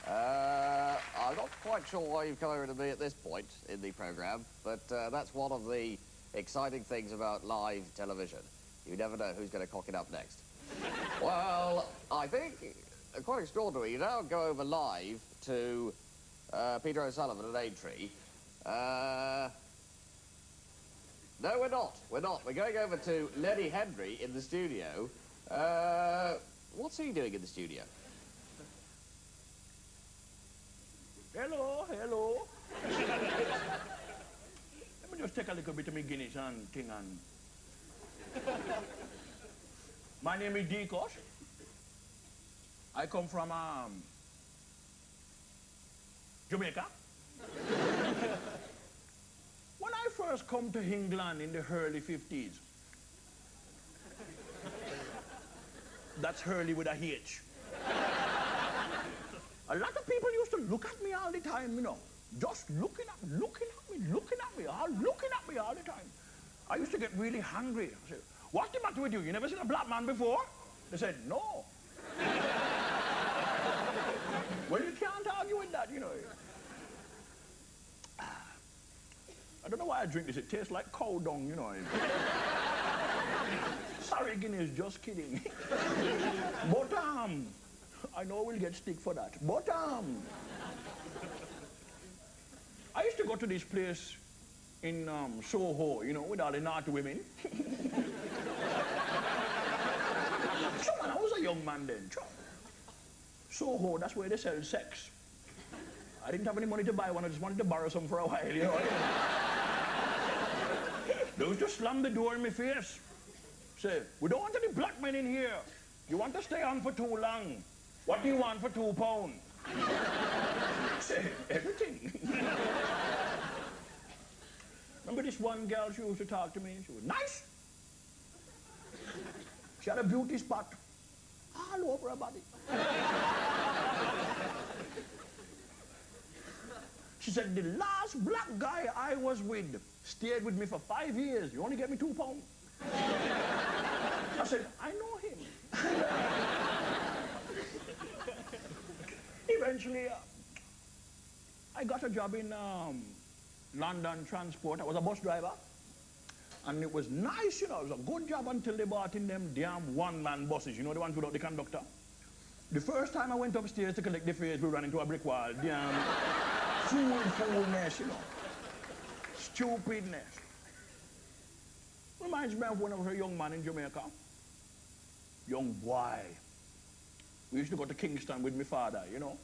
I'm not quite sure why you've come over to me at this point in the programme, but that's one of the exciting things about live television. You never know who's going to cock it up next. Well, I think, quite extraordinary, you now go over live to Peter O'Sullivan at Aintree. No, we're not. We're not. We're going over to Lenny Henry in the studio. What's he doing in the studio? Hello, hello. Let me just take a little bit of my Guinness and thing and... My name is Deakus. I come from Jamaica. When I first come to England in the early 50s, that's Hurley with a H. A lot of people used to look at me all the time, you know, just looking at me all the time. I used to get really hungry. I said, what's the matter with you? You never seen a black man before? They said, no. Well, you can't argue with that, you know. I don't know why I drink this. It tastes like cow dung, you know. Sorry, Guinness, just kidding. But, I know we'll get stick for that. But, I used to go to this place in Soho, you know, with all the naughty women. So, man, I was a young man then. Soho, that's where they sell sex. I didn't have any money to buy one. I just wanted to borrow some for a while, you know. They used to slam the door in my face. Say, we don't want any black men in here. You want to stay on for too long. What do you want for £2? Say, everything. Remember this one girl, she used to talk to me? She was nice. She had a beauty spot all over her body. She said, the last black guy I was with stayed with me for 5 years. You only get me £2. I said, I know him. Eventually, I got a job in London Transport. I was a bus driver. And it was nice, you know, it was a good job until they bought in them damn one-man buses, you know, the ones without the conductor. The first time I went upstairs to collect the fares, we ran into a brick wall. Damn foolness, you know. Stupidness. Reminds me of when I was a young man in Jamaica. Young boy. We used to go to Kingston with my father, you know,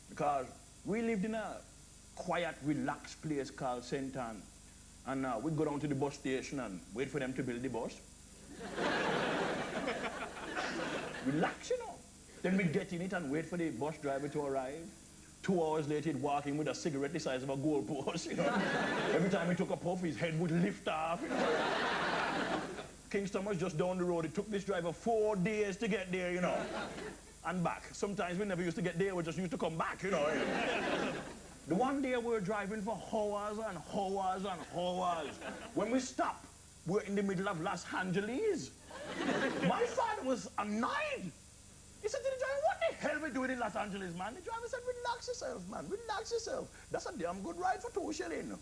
because we lived in a quiet, relaxed place called St. Ann. And we'd go down to the bus station and wait for them to build the bus. Relax, you know. Then we'd get in it and wait for the bus driver to arrive. 2 hours later, he'd walk in with a cigarette the size of a goalpost, you know. Every time he took a puff, his head would lift off, you know. Kingston was just down the road. It took this driver 4 days to get there, you know, and back. Sometimes we never used to get there, we just used to come back, you know. The one day we were driving for hours and hours and hours. When we stopped, we were in the middle of Los Angeles. My father was annoyed. He said to the driver, what the hell we doing in Los Angeles, man? The driver said, relax yourself, man, relax yourself. That's a damn good ride for 2 shillings.